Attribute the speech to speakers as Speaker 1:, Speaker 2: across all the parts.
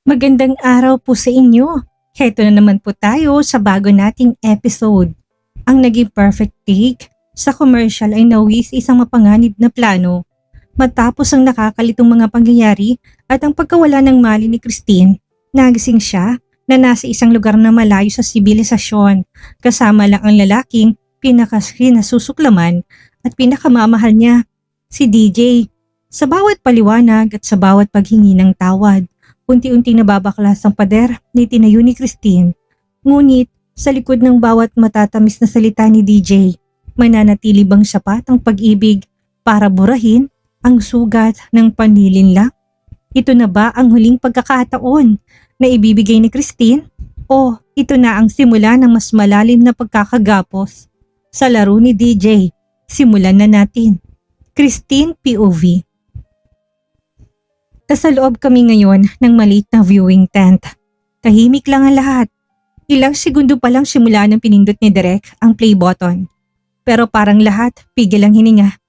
Speaker 1: Magandang araw po sa inyo. Heto na naman po tayo sa bago nating episode. Ang naging perfect take sa commercial ay nawi sa isang mapanganib na plano. Matapos ang nakakalitong mga pangyayari at ang pagkawala ng mali ni Christine, nagising siya na nasa isang lugar na malayo sa sibilisasyon, kasama lang ang lalaking pinakasinasusuklaman at pinakamamahal niya, si DJ. Sa bawat paliwanag at sa bawat paghingi ng tawad, unti-unti nababaklas ang pader ni tinayo ni Christine. Ngunit sa likod ng bawat matatamis na salita ni DJ, mananatili bang sapat ang pag-ibig para burahin ang sugat ng panlilinlang? Ito na ba ang huling pagkakataon na ibibigay ni Christine? O ito na ang simula ng mas malalim na pagkakagapos? Sa laro ni DJ, simulan na natin. Christine POV. Nasa loob kami ngayon ng maliit na viewing tent. Tahimik lang ang lahat. Ilang segundo pa lang simula nang pinindot ni Derek ang play button. Pero parang lahat pigil ang hininga.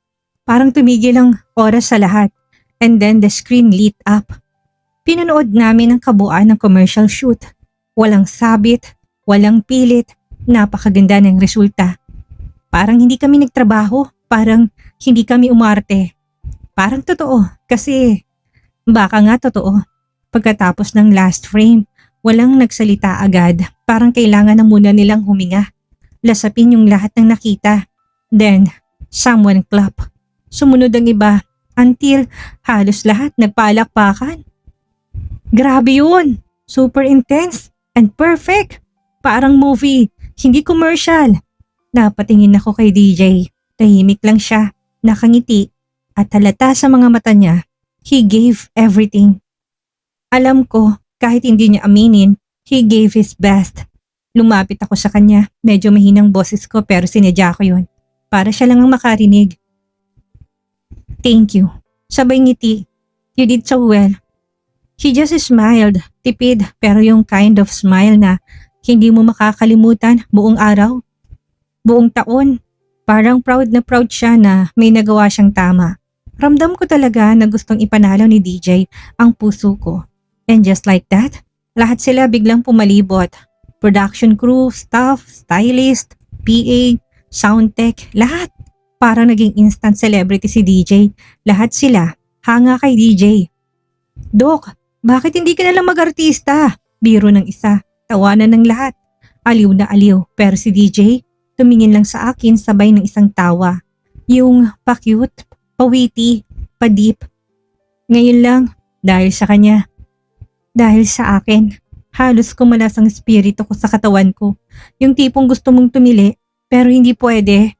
Speaker 1: Parang tumigil ang oras sa lahat. And then the screen lit up. Pinanood namin ang kabuuan ng commercial shoot. Walang sabit, walang pilit, napakaganda ng resulta. Parang hindi kami nagtrabaho, parang hindi kami umarte. Parang totoo kasi baka nga totoo. Pagkatapos ng last frame, walang nagsalita agad. Parang kailangan na muna nilang huminga. Lasapin yung lahat ng nakita. Then, someone clap. Sumunod ang iba until halos lahat nagpalakpakan. Grabe yun! Super intense and perfect. Parang movie, hindi commercial. Napatingin ako kay DJ. Tahimik lang siya, nakangiti at halata sa mga mata niya. He gave everything. Alam ko, kahit hindi niya aminin, he gave his best. Lumapit ako sa kanya, medyo mahinang boses ko pero sinadya ko yun. Para siya lang ang makarinig. Thank you. Sabay ngiti. You did so well. He just smiled, tipid pero yung kind of smile na hindi mo makakalimutan buong araw. Buong taon. Parang proud na proud siya na may nagawa siyang tama. Ramdam ko talaga na gustong ipanalo ni DJ ang puso ko. And just like that, lahat sila biglang pumalibot. Production crew, staff, stylist, PA, sound tech, lahat. Parang naging instant celebrity si DJ. Lahat sila, hanga kay DJ. Dok, bakit hindi ka nalang mag-artista? Biro ng isa, tawanan ng lahat. Aliw na aliw, pero si DJ, tumingin lang sa akin sabay ng isang tawa. Yung pa-cute, pawiti, padip. Ngayon lang, dahil sa kanya. Dahil sa akin, halos kumalas ang espiritu ko sa katawan ko. Yung tipong gusto mong tumili, pero hindi pwede.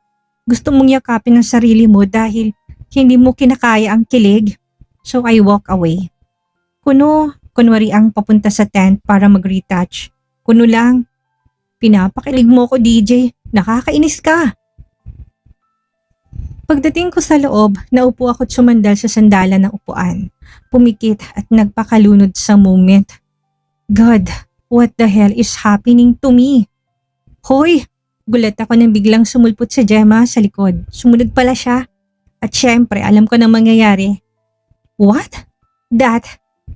Speaker 1: Gusto mong yakapin ang sarili mo dahil hindi mo kinakaya ang kilig. So I walk away. Kunwari ang papunta sa tent para mag-retouch. Kuno lang. Pinapakilig mo ko, DJ. Nakakainis ka. Pagdating ko sa loob, naupo ako't sumandal sa sandalan ng upuan. Pumikit at nagpakalunod sa moment. God, what the hell is happening to me? Hoy! Gulat ako nang biglang sumulpot si Gemma sa likod. Sumunod pala siya. At syempre, alam ko na mangyayari. What? That?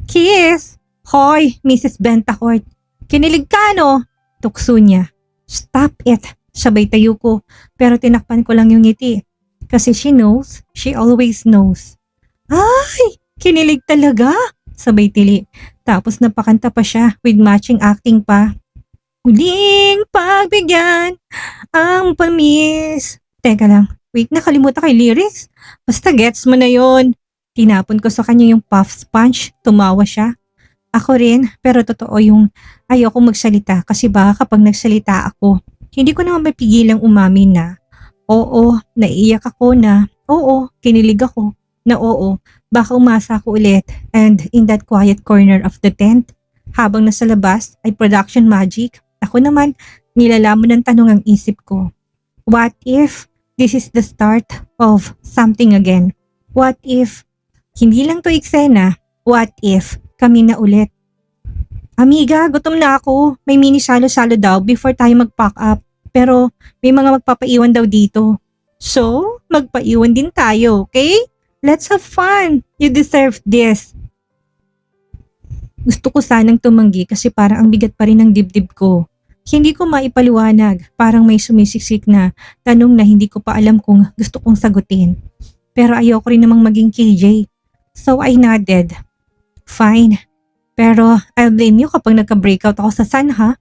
Speaker 1: Kiss? Hoy, Mrs. Bentacourt. Kinilig ka, no? Tukso niya. Stop it. Sabay tayo ko. Pero tinakpan ko lang yung ngiti. Kasi she knows, she always knows. Ay! Kinilig talaga! Sabay tili. Tapos napakanta pa siya with matching acting pa. Huling pagbigyan ang pamis. Teka lang, wait, nakalimutan kay lyrics. Basta gets mo na yon. Tinapon ko sa kanya yung puff sponge, tumawa siya. Ako rin, pero totoo yung ayoko magsalita kasi baka kapag nagsalita ako, hindi ko naman mapigilang umamin na oo, naiiyak ako na oo, kinilig ako na oo, baka umasa ako ulit. And in that quiet corner of the tent, habang nasa labas ay production magic, ako naman nilalaman ng tanong ang isip ko. What if this is the start of something again? What if hindi lang to eksena? What if kami na ulit? Amiga, gutom na ako. May mini salo-salo daw before tayo mag-pack up. Pero may mga magpapaiwan daw dito. So, magpaiwan din tayo, okay? Let's have fun. You deserve this. Gusto ko sanang tumanggi kasi parang ang bigat pa rin ng dibdib ko. Hindi ko maipaliwanag, parang may sumisiksik na tanong na hindi ko pa alam kung gusto kong sagutin. Pero ayoko rin namang maging KJ. So I nodded. Fine. Pero I'll blame you kapag nagka-breakout ako sa sun ha.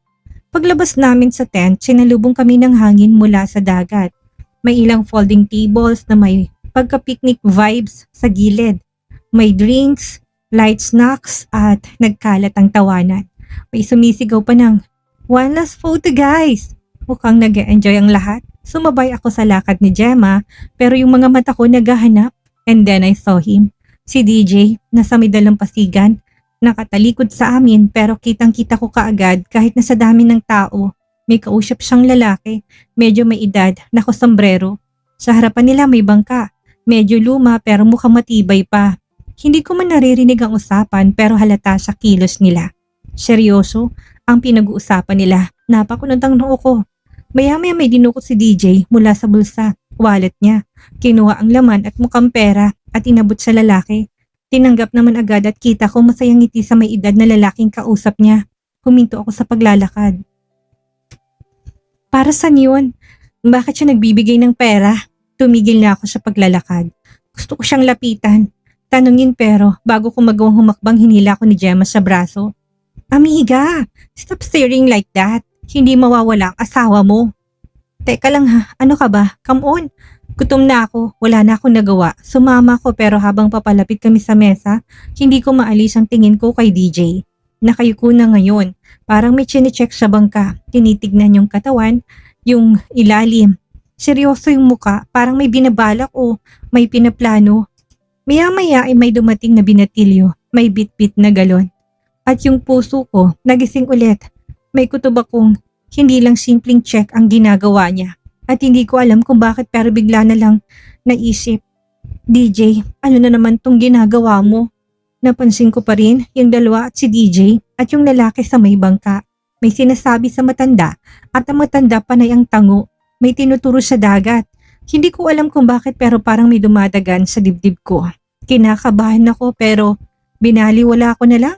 Speaker 1: Paglabas namin sa tent, sinalubong kami ng hangin mula sa dagat. May ilang folding tables na may pagka-picnic vibes sa gilid. May drinks, light snacks at nagkalat ang tawanan. May sumisigaw pa ng, "One last photo guys!" Mukhang nag-enjoy ang lahat. Sumabay ako sa lakad ni Gemma pero yung mga mata ko naghahanap. And then I saw him. Si DJ, nasa may dalampasigan. Nakatalikod sa amin pero kitang-kita ko kaagad kahit nasa dami ng tao. May kausap siyang lalaki, medyo may edad, nakosombrero. Sa harapan nila may bangka, medyo luma pero mukhang matibay pa. Hindi ko man naririnig ang usapan pero halata sa kilos nila. Seryoso ang pinag-uusapan nila. Napakunod ang noo ko. Maya-maya may dinukot si DJ mula sa bulsa, wallet niya. Kinuha ang laman at mukhang pera at inabot sa lalaki. Tinanggap naman agad at kita ko masayang ngiti sa may edad na lalaking kausap niya. Huminto ako sa paglalakad. Para saan yun? Bakit siya nagbibigay ng pera? Tumigil na ako sa paglalakad. Gusto ko siyang lapitan. Tanungin pero bago ko magawang humakbang hinila ko ni Gemma sa braso. Amiga, stop staring like that. Hindi mawawala ang asawa mo. Teka lang ha, ano ka ba? Come on. Gutom na ako, wala na akong nagawa. Sumama ko pero habang papalapit kami sa mesa, hindi ko maalis ang tingin ko kay DJ. Nakayuko na ngayon, parang may chinecheck sa bangka. Tinitignan yung katawan, yung ilalim. Seryoso yung muka, parang may binabalak o may pinaplano. Maya-maya ay may dumating na binatilyo, may bit-bit na galon. At yung puso ko, nagising ulit. May kutob akong hindi lang simpleng check ang ginagawa niya. At hindi ko alam kung bakit pero bigla na lang naisip. DJ, ano na naman tong ginagawa mo? Napansin ko pa rin yung dalawa at si DJ at yung lalaki sa may bangka. May sinasabi sa matanda at ang matanda panay ang tango. May tinuturo sa dagat. Hindi ko alam kung bakit pero parang may dumadagan sa dibdib ko. Kinakabahan ako pero binaliwala ko na lang.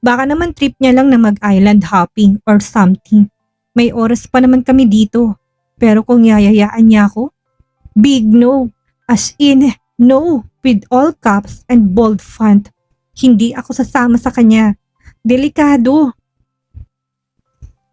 Speaker 1: Baka naman trip niya lang na mag-island hopping or something. May oras pa naman kami dito. Pero kung yayayaan niya ako, big no. As in, no. With all caps and bold font. Hindi ako sasama sa kanya. Delikado.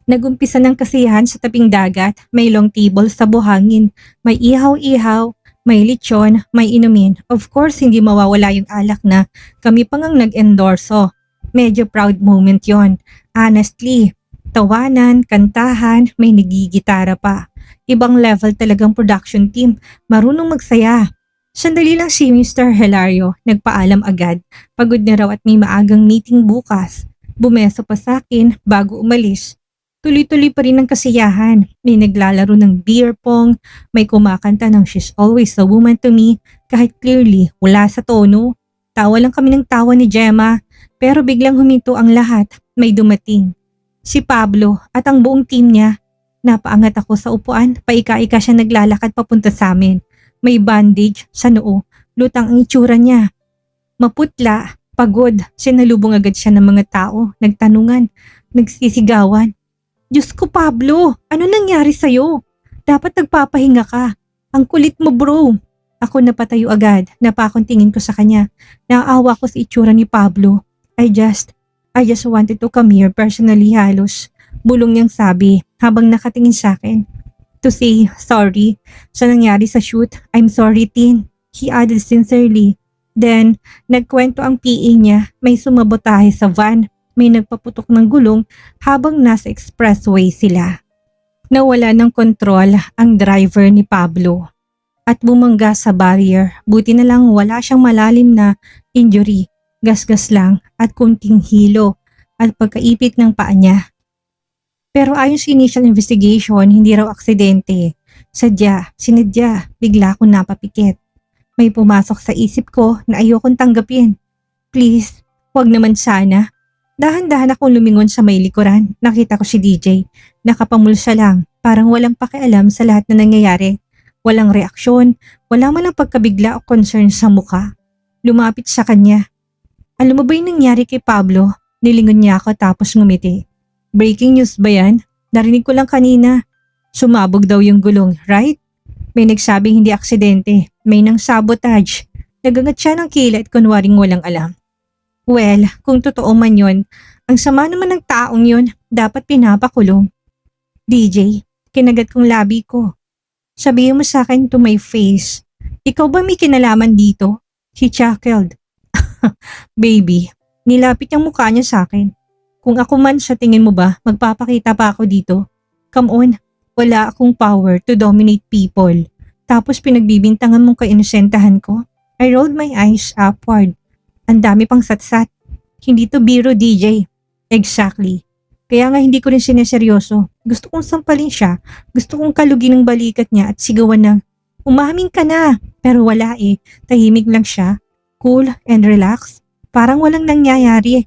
Speaker 1: Nagumpisa ng kasiyahan sa tabing dagat. May long table sa buhangin. May ihaw-ihaw. May lechon. May inumin. Of course, hindi mawawala yung alak na kami pang ang nag-endorso. Medyo proud moment yon. Honestly, tawanan, kantahan, may nagigitara pa. Ibang level talagang production team. Marunong magsaya. Sandali lang si Mr. Hilario. Nagpaalam agad. Pagod na raw at may maagang meeting bukas. Bumeso pa sa akin bago umalis. Tuloy-tuloy pa rin ang kasiyahan. May naglalaro ng beer pong. May kumakanta ng She's Always a Woman to Me. Kahit clearly wala sa tono. Tawa lang kami ng tawa ni Gemma. Pero biglang huminto ang lahat. May dumating. Si Pablo at ang buong team niya. Napaangat ako sa upuan, paika-ika siya naglalakad papunta sa amin. May bandage sa noo, lutang ang itsura niya. Maputla, pagod, sinalubong agad siya ng mga tao, nagtanungan, nagsisigawan. Diyos ko Pablo, ano nangyari sa'yo? Dapat nagpapahinga ka. Ang kulit mo bro. Ako napatayo agad, napakong tingin ko sa kanya. Naaawa ko sa itsura ni Pablo. I just wanted to come here personally halos. Bulong niyang sabi habang nakatingin sa akin. To say sorry sa nangyari sa shoot. I'm sorry Tin. He added sincerely. Then, nagkwento ang PA niya. May sumabotahe sa van. May nagpaputok ng gulong habang nasa expressway sila. Nawala ng kontrol ang driver ni Pablo at bumangga sa barrier. Buti na lang wala siyang malalim na injury. Gasgas lang at kunting hilo at pagkaipit ng paa niya. Pero ayon sa initial investigation, hindi raw aksidente. Sinadya, bigla akong napapikit. May pumasok sa isip ko na ayokong tanggapin. Please, wag naman sana. Dahan-dahan akong lumingon sa may likuran. Nakita ko si DJ. Nakapamulsa lang, parang walang pakialam sa lahat na nangyayari. Walang reaksyon, wala man ang pagkabigla o concern sa mukha. Lumapit sa kanya. Alam mo ba yung nangyari kay Pablo? Nilingon niya ako tapos ngumiti. Breaking news ba yan? Narinig ko lang kanina. Sumabog daw yung gulong, right? May nagsabing hindi aksidente. May nang sabotage. Nagangat siya ng kilay at kunwaring walang alam. Well, kung totoo man yun, ang sama naman ng taong yun, dapat pinapakulong. DJ, kinagat kong labi ko. Sabihin mo sa akin to my face. Ikaw ba may kinalaman dito? She chuckled. Baby, nilapit yung mukha niya sa akin. Kung ako man sa tingin mo ba, magpapakita pa ako dito? Come on, wala akong power to dominate people. Tapos pinagbibintangan mong kainosentahan ko? I rolled my eyes upward. Ang dami pang satsat. Hindi to biro, DJ. Exactly. Kaya nga hindi ko rin sineseryoso. Gusto kong sampalin siya. Gusto kong kalugin ng balikat niya at sigawan ng, umamin ka na. Pero wala eh. Tahimik lang siya. Cool and relax. Parang walang nangyayari.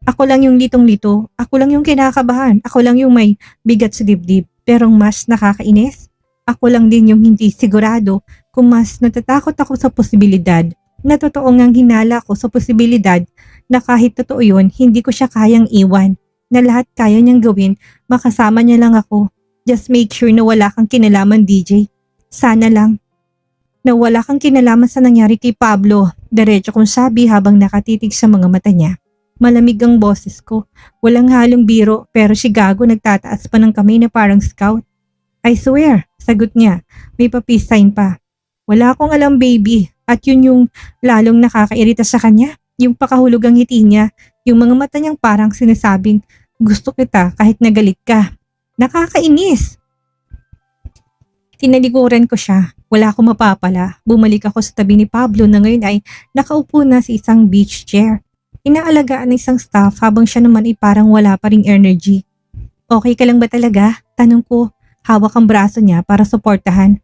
Speaker 1: Ako lang yung litong-lito. Ako lang yung kinakabahan. Ako lang yung may bigat sa dibdib. Pero mas nakakainis. Ako lang din yung hindi sigurado kung mas natatakot ako sa posibilidad na totoo ngang hinala ko sa posibilidad na kahit totoo yun, hindi ko siya kayang iwan. Na lahat kaya niyang gawin, makasama niya lang ako. Just make sure na wala kang kinalaman, DJ. Sana lang. Na wala kang kinalaman sa nangyari kay Pablo. Diretso kong sabi habang nakatitig sa mga mata niya. Malamig ang boses ko. Walang halong biro pero si Gago nagtataas pa ng kamay na parang scout. I swear, sagot niya. May pa-peace sign pa. Wala akong alam, baby. At yun yung lalong nakakairita sa kanya. Yung pakahulog ang ngiti niya. Yung mga mata niyang parang sinasabing, gusto kita kahit nagalit ka. Nakakainis. Tinalikuran ko siya. Wala akong mapapala. Bumalik ako sa tabi ni Pablo na ngayon ay nakaupo na sa isang beach chair. Inaalagaan ng isang staff habang siya naman ay parang wala pa ring energy. Okay ka lang ba talaga? Tanong ko. Hawak ang braso niya para suportahan.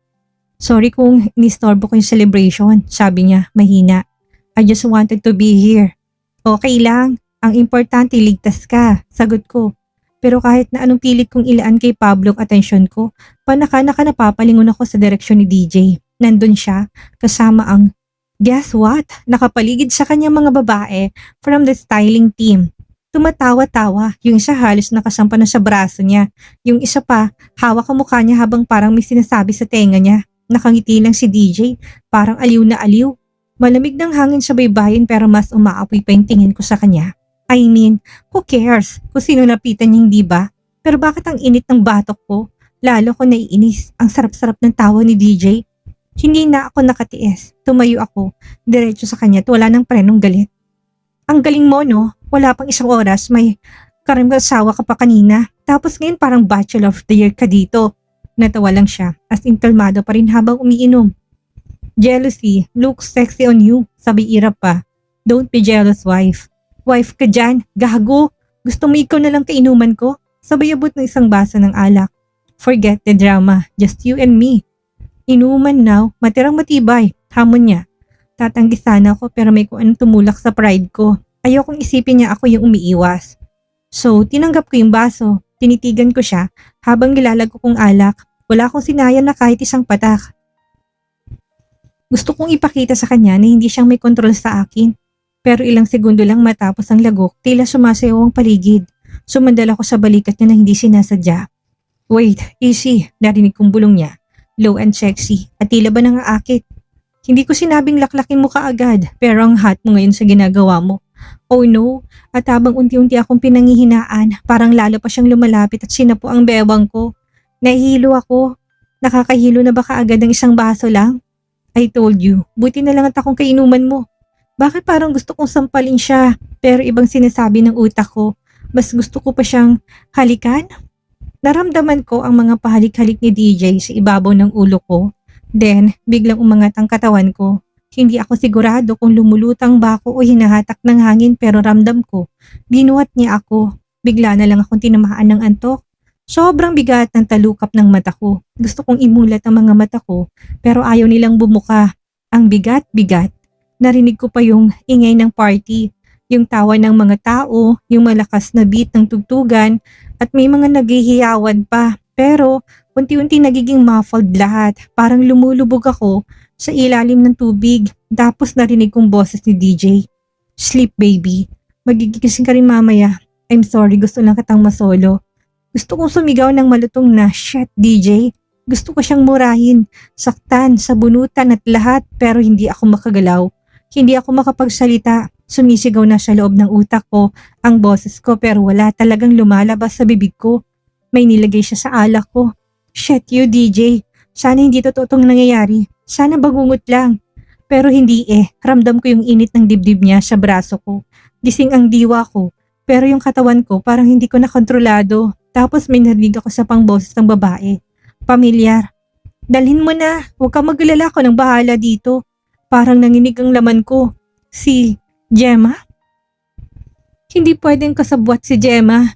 Speaker 1: Sorry kung inistorbo ko yung celebration, sabi niya, mahina. I just wanted to be here. Okay lang. Ang importante, ligtas ka, sagot ko. Pero kahit na anong pilit kong ilaan kay Pablo ang atensyon ko, panaka-naka napapalingon ako sa direksyon ni DJ. Nandun siya, kasama ang, guess what? Nakapaligid sa kanya mga babae from the styling team. Tumatawa-tawa, yung isa halos nakasampa na sa braso niya. Yung isa pa, hawak ang mukha niya habang parang may sinasabi sa tenga niya. Nakangiti lang si DJ, parang aliw na aliw. Malamig ng hangin sa baybayin pero mas umaapoy pa yung tingin ko sa kanya. I mean, who cares kung sino lapitan niya, hindi ba? Pero bakit ang init ng batok ko? Lalo ko naiinis. Ang sarap-sarap ng tawa ni DJ. Hindi na ako nakatiis. Tumayo ako, diretso sa kanya at wala nang prenong galit. Ang galing mo, no? Wala pang isang oras, may karimgasawa ka pa kanina. Tapos ngayon parang Bachelor of the Year ka dito. Natawa lang siya, as in kalmado pa rin habang umiinom. Jealousy looks sexy on you, sabi Irap pa. Don't be jealous, wife. Wife ka dyan, gago. Gusto mo ikaw na lang kainuman ko? Sabay abot ng isang baso ng alak. Forget the drama, just you and me. Inuman now, matirang matibay, hamon niya. Tatanggi sana ako pero may kung anong tumulak sa pride ko. Ayokong isipin niya ako yung umiiwas. So, tinanggap ko yung baso. Tinitigan ko siya habang nilalag ko kong alak. Wala akong sinayang na kahit isang patak. Gusto kong ipakita sa kanya na hindi siyang may kontrol sa akin. Pero ilang segundo lang matapos ang lagok, tila sumasayaw ang paligid. Sumandal ako sa balikat niya na hindi sinasadya. Wait, easy, narinig kong bulong niya. Low and sexy, at tila ba nangaakit? Hindi ko sinabing laklakin mo kaagad, pero ang hot mo ngayon sa ginagawa mo. Oh no, at habang unti-unti akong pinangihinaan, parang lalo pa siyang lumalapit at sinapo ang bewang ko. Nahihilo ako. Nakakahilo na ba kaagad ng isang baso lang? I told you, buti na lang at akong kainuman mo. Bakit parang gusto kong sampalin siya, pero ibang sinasabi ng utak ko, mas gusto ko pa siyang halikan? Naramdaman ko ang mga pahalik-halik ni DJ sa ibabaw ng ulo ko. Then, biglang umangat ang katawan ko. Hindi ako sigurado kung lumulutang ba ako o hinahatak ng hangin pero ramdam ko. Binuhat niya ako. Bigla na lang akong tinamaan ng antok. Sobrang bigat ng talukap ng mata ko. Gusto kong imulat ang mga mata ko pero ayaw nilang bumuka. Ang bigat-bigat. Narinig ko pa yung ingay ng party. Yung tawa ng mga tao, yung malakas na beat ng tugtugan at may mga naghihiyawan pa. Pero unti-unti nagiging muffled lahat. Parang lumulubog ako sa ilalim ng tubig. Tapos narinig kong boses ni DJ. Sleep baby. Magigising ka rin mamaya. I'm sorry, gusto lang kitang masolo. Gusto kong sumigaw ng malutong na, "Shit, DJ." Gusto ko siyang murahin, saktan, sabunutan at lahat pero hindi ako makagalaw. Hindi ako makapagsalita. Sumisigaw na sa loob ng utak ko ang boses ko pero wala talagang lumalabas sa bibig ko. May nilagay siya sa alak ko. Shit you DJ. Sana hindi totoo itong nangyayari. Sana bangungot lang. Pero hindi Ramdam ko yung init ng dibdib niya sa braso ko. Gising ang diwa ko. Pero yung katawan ko parang hindi ko na kontrolado. Tapos may narinig ako sa pangboses ng babae. Pamilyar. Dalhin mo na. Huwag kang magalala, ko ng bahala dito. Parang nanginig ang laman ko. Si Gemma? Hindi pwedeng kasabwat si Gemma.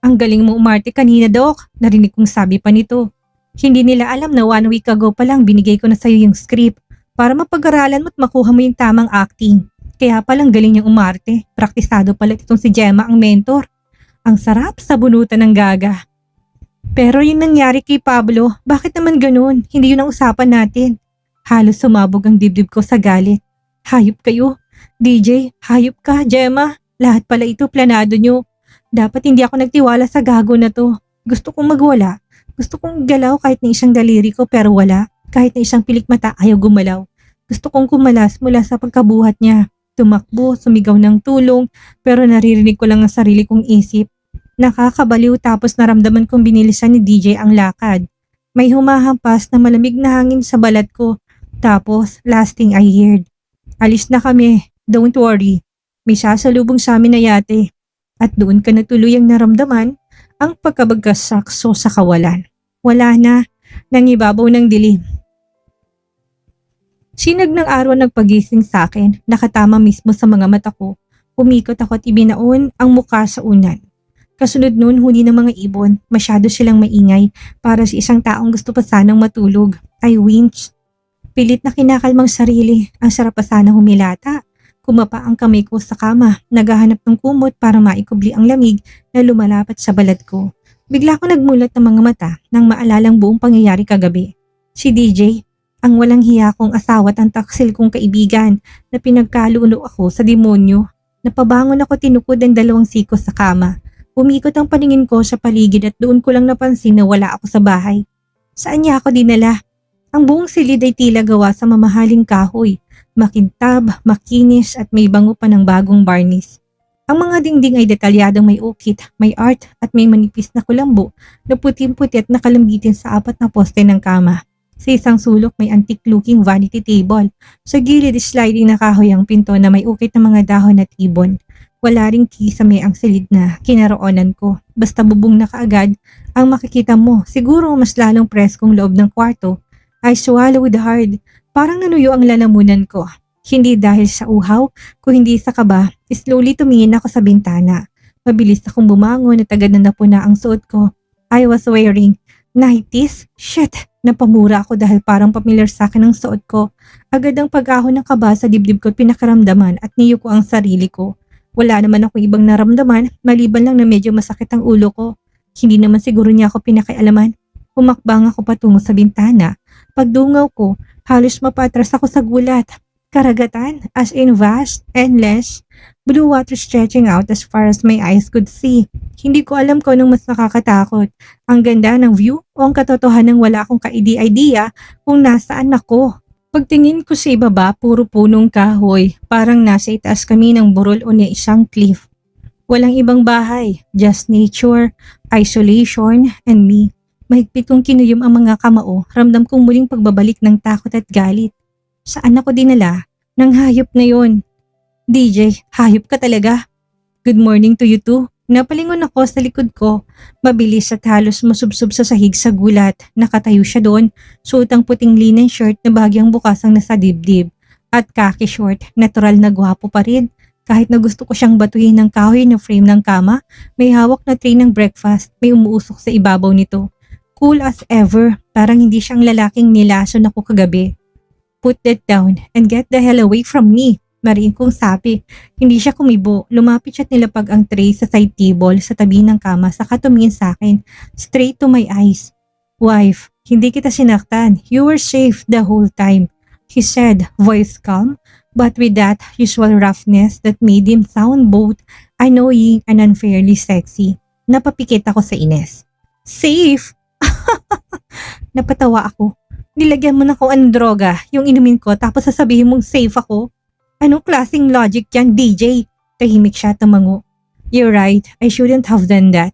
Speaker 1: Ang galing mo umarte kanina, Doc. Narinig kong sabi pa nito. Hindi nila alam na 1 week ago pa lang binigay ko na sa'yo yung script para mapag-aralan mo at makuha mo yung tamang acting. Kaya palang galing niyang umarte. Praktisado pala itong si Gemma ang mentor. Ang sarap sa bunutan ng gaga. Pero yung nangyari kay Pablo, bakit naman ganun? Hindi yun ang usapan natin. Halos sumabog ang dibdib ko sa galit. Hayop kayo. DJ, hayop ka, Gemma. Lahat pala ito planado nyo. Dapat hindi ako nagtiwala sa gago na to. Gusto kong magwala. Gusto kong galaw kahit na isang daliri ko pero wala. Kahit na isang pilik mata ayaw gumalaw. Gusto kong kumalas mula sa pagkabuhat niya. Tumakbo, sumigaw ng tulong pero naririnig ko lang ang sarili kong isip. Nakakabaliw tapos naramdaman kong binilisan ni DJ ang lakad. May humahampas na malamig na hangin sa balat ko. Tapos, last thing I heard. Alis na kami. Don't worry. May sasalubong sa amin na yate. At doon ka na tuluyang naramdaman ang pagkabagkasakso sa kawalan. Wala na. Nangibabaw ng dilim. Sinag ng araw nagpagising sa akin. Nakatama mismo sa mga mata ko. Umikot ako at ibinaon ang muka sa unan. Kasunod nun, huni ng mga ibon. Masyado silang maingay para sa isang taong gusto pa sanang matulog. I winch. Pilit na kinakalmang sarili. Ang sarap pa sanang humilata. Kumapa ang kamay ko sa kama. Naghahanap ng kumot para maikubli ang lamig na lumalapat sa balat ko. Bigla ko nagmulat ng mga mata nang maalalang buong pangyayari kagabi. Si DJ, ang walang hiya kong asawa at ang taksil kong kaibigan na pinagkaluno ako sa demonyo. Napabangon ako tinukod ang 2 siko sa kama. Umikot ang paningin ko sa paligid at doon ko lang napansin na wala ako sa bahay. Saan niya ako dinala? Ang buong silid ay tila gawa sa mamahaling kahoy. Makintab, makinis at may bango pa ng bagong barnis. Ang mga dingding ay detalyadong may ukit, may art at may manipis na kulambo na puting-puti at nakalambitin sa 4 na poste ng kama. Sa isang sulok may antique-looking vanity table. Sa gilid sliding na kahoy ang pinto na may ukit ng mga dahon at ibon. Wala ring kisame ang silid na kinaroonan ko. Basta bubong na kaagad ang makikita mo. Siguro mas lalong preskong loob ng kwarto. I swallowed hard. Parang nanuyo ang lalamunan ko. Hindi dahil sa uhaw, kung hindi sa kaba, slowly tumingin ako sa bintana. Mabilis akong bumangon at agad na napuna ang suot ko. I was wearing nighties. Shit! Napamura ako dahil parang familiar sa akin ang suot ko. Agad ang pag-ahon ng kaba sa dibdib ko at pinakaramdaman at niyo ko ang sarili ko. Wala naman akong ibang naramdaman, maliban lang na medyo masakit ang ulo ko. Hindi naman siguro niya ako pinakialaman. Humakbang ako patungo sa bintana. Pagdungaw ko, halos mapatras ako sa gulat. Karagatan, as in vast, endless, blue water stretching out as far as my eyes could see. Hindi ko alam kung anong mas nakakatakot. Ang ganda ng view o ang katotohanan wala akong ka-idea kung nasaan ako. Pagtingin ko sa ibaba, puro punong kahoy. Parang nasa itaas kami ng burol o na isang cliff. Walang ibang bahay, just nature, isolation, and me. Mahigpit kong kinuyom ang mga kamao, ramdam kong muling pagbabalik ng takot at galit. Saan ako dinala? Nang hayop na yon. DJ, hayop ka talaga. Good morning to you too. Napalingon ako sa likod ko. Mabilis at halos masubsob sa sahig sa gulat. Nakatayo siya doon, suot ang puting linen shirt na bahagyang bukasang nasa dibdib. At khaki short, natural na gwapo pa rin. Kahit na gusto ko siyang batuhin ng kahoy na frame ng kama, may hawak na tray ng breakfast, may umuusok sa ibabaw nito. Cool as ever, parang hindi siyang lalaking nilason ako kagabi. Put that down and get the hell away from me. Mariin kong sabi. Hindi siya kumibo. Lumapit siya at nilapag ang tray sa side table sa tabi ng kama saka tumingin sa akin. Straight to my eyes. Wife, hindi kita sinaktan. You were safe the whole time. He said, voice calm, but with that usual roughness that made him sound both Annoying and unfairly sexy. Napapikit ako sa Ines. Safe? Napatawa ako. Nilagyan mo na ko ang droga, yung inumin ko tapos sasabihin mong safe ako? Anong klaseng logic yan, DJ? Tahimik siya tumango. You're right, I shouldn't have done that.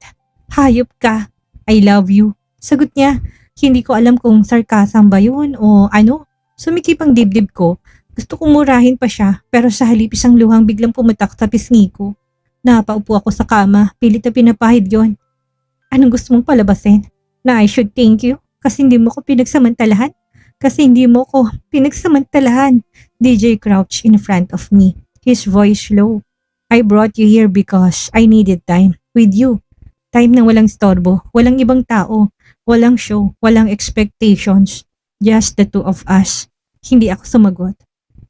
Speaker 1: Hayop ka. I love you. Sagot niya. Hindi ko alam kung sarcasm ba yun o ano. Sumikip ang dibdib ko. Gusto kong murahin pa siya pero sa halip isang luhang biglang pumatak sa pisngi ko. Napaupo ako sa kama, pilit na pinapahid yon. Anong gusto mong palabasin? Na I should thank you? Kasi hindi mo ko pinagsamantalahan? Kasi hindi mo ko pinagsamantalahan. DJ crouched in front of me, his voice low. I brought you here because I needed time with you. Time na walang storbo, walang ibang tao, walang show, walang expectations. Just the two of us. Hindi ako sumagot.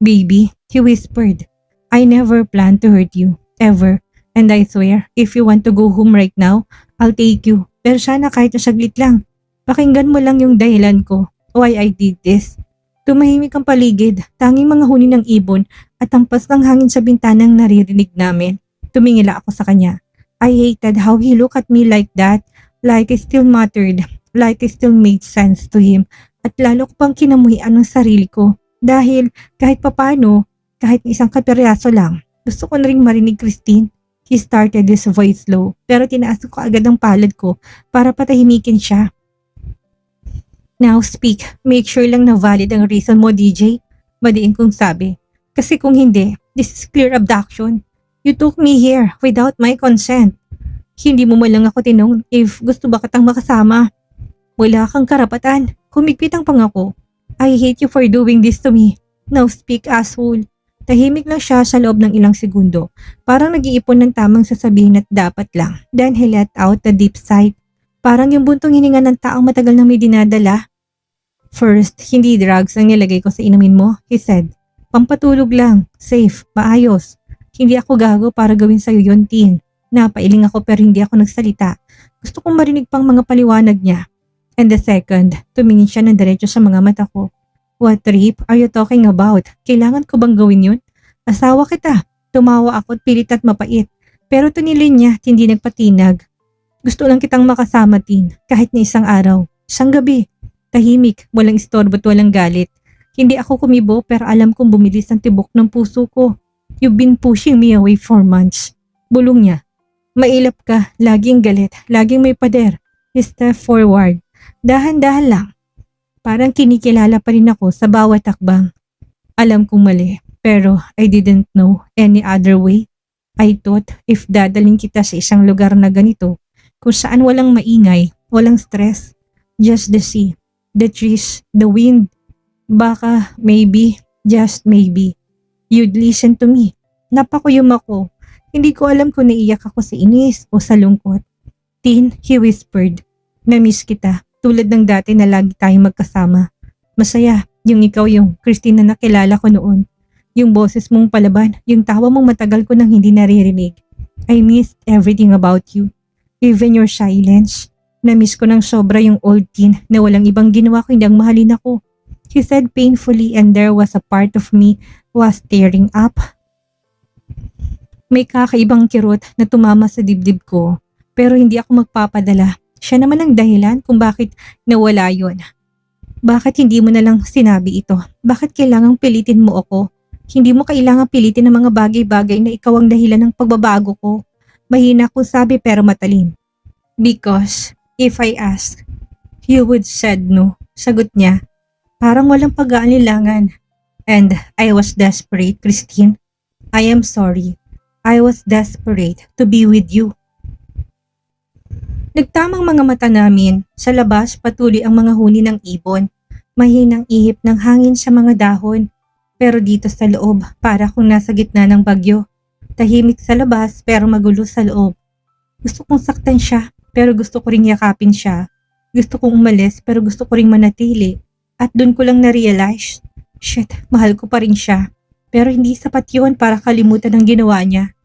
Speaker 1: Baby, he whispered. I never planned to hurt you, ever. And I swear, if you want to go home right now, I'll take you. Pero sana kahit na saglit lang. Pakinggan mo lang yung dahilan ko. Why I did this. Tumahimik ang paligid, tanging mga huni ng ibon at hampas ng hangin sa bintanang naririnig namin. Tumingila ako sa kanya. I hated how he looked at me like that, like I still mattered, like I still made sense to him. At lalo ko pang kinamuhian ng sarili ko. Dahil kahit papano, kahit isang kapiryaso lang, gusto ko na rin marinig Christine. He started his voice low, pero tinaas ko agad ang palad ko para patahimikin siya. Now speak, make sure lang na valid ang reason mo, DJ. Madiin kong sabi. Kasi kung hindi, this is clear abduction. You took me here without my consent. Hindi mo man lang ako tinanong if gusto ba kitang makasama. Wala kang karapatan. Humigpit ang pangako. I hate you for doing this to me. Now speak, asshole. Tahimik lang siya sa loob ng ilang segundo. Parang nag-iipon ng tamang sasabihin at dapat lang. Then he let out the deep sigh. Parang yung buntong hininga ng taong matagal na may dinadala. First, hindi drugs ang nilagay ko sa inumin mo, he said. Pampatulog lang, safe, maayos. Hindi ako gago para gawin sa'yo yun, Tin. Napailing ako pero hindi ako nagsalita. Gusto kong marinig pang mga paliwanag niya. And the second, tumingin siya ng diretso sa mga mata ko. What trip are you talking about? Kailangan ko bang gawin yun? Asawa kita. Tumawa ako at pilit at mapait. Pero tunilin niya at hindi nagpatinag. Gusto lang kitang makasama, Tin. Kahit na isang araw. Isang gabi. Tahimik, walang istorbo at walang galit. Hindi ako kumibo pero alam kong bumilis ang tibok ng puso ko. You've been pushing me away for months. Bulong niya. Mailap ka, laging galit, laging may pader. Step forward. Dahan-dahan lang. Parang kinikilala pa rin ako sa bawat takbang. Alam kong mali, pero I didn't know any other way. I thought if dadaling kita sa isang lugar na ganito, kung saan walang maingay, walang stress, just the sea. The trees, the wind. Baka, maybe, just maybe, you'd listen to me. Napakuyom ako. Hindi ko alam kung naiyak ako sa inis o sa lungkot. Tin, he whispered. Na-miss kita, tulad ng dati na lagi tayong magkasama. Masaya, yung ikaw yung Christine na nakilala ko noon. Yung boses mong palaban, yung tawa mong matagal ko nang hindi naririnig. I missed everything about you. Even your silence. Na-miss ko ng sobra yung old Tin na walang ibang ginawa kundi ang mahalin ako. He said painfully and there was a part of me was tearing up. May kakaibang kirot na tumama sa dibdib ko pero hindi ako magpapadala. Siya naman ang dahilan kung bakit nawala yun. Bakit hindi mo na lang sinabi ito? Bakit kailangang pilitin mo ako? Hindi mo kailangang pilitin ang mga bagay-bagay na ikaw ang dahilan ng pagbabago ko. Mahina ko sabi pero matalim. Because if I ask, you would said no. Sagot niya. Parang walang pag-aalilangan. And I was desperate, Christine. I am sorry. I was desperate to be with you. Nagtamang mga mata namin. Sa labas, patuloy ang mga huni ng ibon. Mahinang ihip ng hangin sa mga dahon. Pero dito sa loob, para kung nasa gitna ng bagyo. Tahimik sa labas pero magulo sa loob. Gusto kong saktan siya pero gusto ko ring yakapin siya. Gusto kong umalis pero gusto ko ring manatili. At dun ko lang na-realize, shit, mahal ko pa rin siya. Pero hindi sapat yun para kalimutan ang ginawa niya.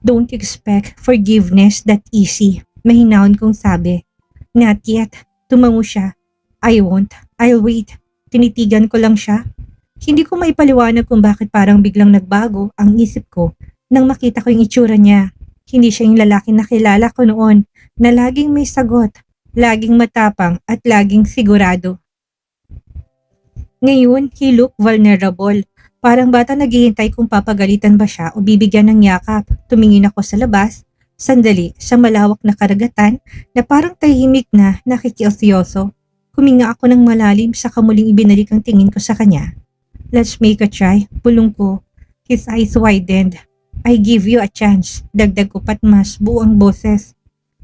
Speaker 1: Don't expect forgiveness that easy. Mahinahon kong sabi. Not yet. Tumango siya. I won't. I'll wait. Tinitigan ko lang siya. Hindi ko maipaliwanag kung bakit parang biglang nagbago ang isip ko nang makita ko yung itsura niya. Hindi siya yung lalaki na kilala ko noon na laging may sagot, laging matapang at laging sigurado. Ngayon, he looked vulnerable. Parang bata naghihintay kung papagalitan ba siya o bibigyan ng yakap. Tumingin ako sa labas, sandali, sa malawak na karagatan na parang tahimik na nakikiosyoso. Huminga ako ng malalim sa muling ibinalik ang tingin ko sa kanya. Let's make a try, bulong ko. His eyes widened. I give you a chance. Dagdag ko pat mas buong boses.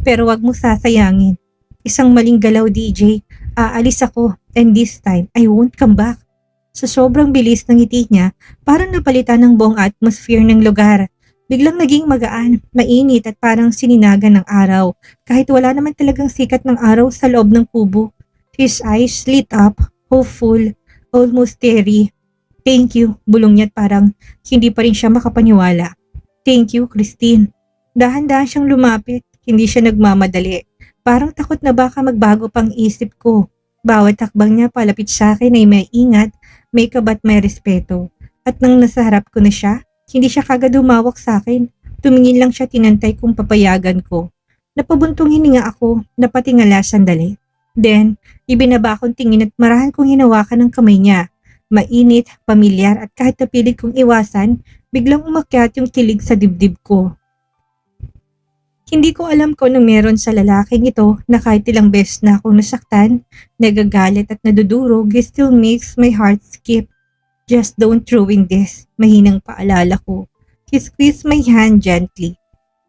Speaker 1: Pero wag mo sasayangin. Isang maling galaw, DJ. Aalis ako, and this time, I won't come back. Sa sobrang bilis ng ngiti niya, parang napalitan ng buong atmosphere ng lugar. Biglang naging magaan, mainit at parang sininagan ng araw, kahit wala naman talagang sikat ng araw sa loob ng kubo. His eyes lit up, hopeful, almost teary. Thank you, bulong niya at parang hindi pa rin siya makapaniwala. Thank you, Christine. Dahan-dahan siyang lumapit, hindi siya nagmamadali. Parang takot na baka magbago pang isip ko. Bawat hakbang niya palapit sa akin ay may ingat, may kabat, may respeto. At nang nasa harap ko na siya, hindi siya kagad humawak sa akin. Tumingin lang siya, tinantay kung papayagan ko. Napabuntong hininga ako, napatingala sandali. Then, ibinaba akong tingin at marahan kong hinawakan ng kamay niya. Mainit, pamilyar at kahit napilit kong iwasan, biglang umakyat yung kilig sa dibdib ko. Hindi ko alam kung anong meron sa lalaking ito na kahit ilang beses na akong nasaktan, nagagalit at nadudurog, it still makes my heart skip. Just don't ruin this, mahinang paalala ko. He squeezed my hand gently.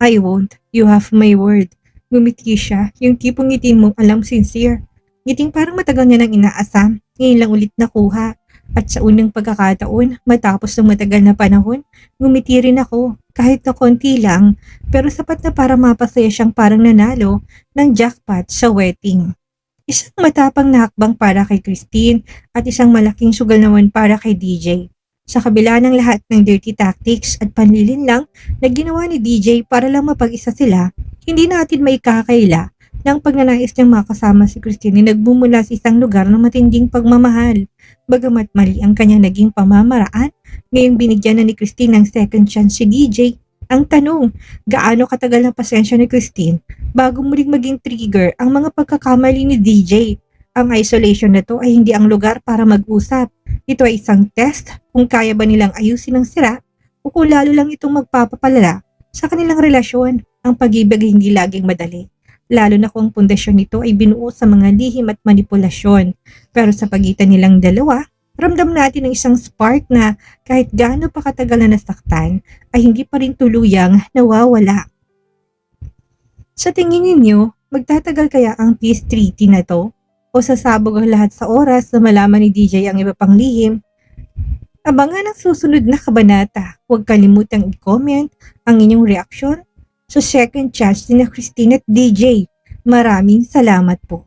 Speaker 1: I won't, you have my word. Ngumiti siya, yung tipong ngiti mong alam sincere. Ngiting parang matagal niya nang inaasam, ngayon lang ulit nakuha. At sa unang pagkakataon, matapos ng matagal na panahon, ngumiti rin ako, kahit na konti lang, pero sapat na para mapasaya siyang parang nanalo ng jackpot sa wedding. Isang matapang na hakbang para kay Christine at isang malaking sugal naman para kay DJ. Sa kabila ng lahat ng dirty tactics at panlilin lang na ginawa ni DJ para lang mapag-isa sila, hindi natin may kakaila ng pagnanais niyang makasama si Christine na nagbumula sa isang lugar ng matinding pagmamahal. Bagamat mali ang kanyang naging pamamaraan, ngayong binigyan na ni Christine ng second chance si DJ. Ang tanong, gaano katagal ang pasensya ni Christine bago muling maging trigger ang mga pagkakamali ni DJ? Ang isolation na to ay hindi ang lugar para mag-usap. Ito ay isang test kung kaya ba nilang ayusin ang sira o kung lalo lang itong magpapapalala sa kanilang relasyon. Ang pag-ibig ay hindi laging madali. Lalo na kung ang pundasyon nito ay binuo sa mga lihim at manipulasyon. Pero sa pagitan nilang dalawa, ramdam natin ang isang spark na kahit gaano pa katagal na nasaktan, ay hindi pa rin tuluyang nawawala. Sa tingin ninyo, magtatagal kaya ang peace treaty na to? O sasabog ang lahat sa oras na malaman ni DJ ang iba pang lihim? Abangan ang susunod na kabanata. Huwag kalimutang i-comment ang inyong reaksyon sa second chance ni Christine at DJ. Maraming salamat po.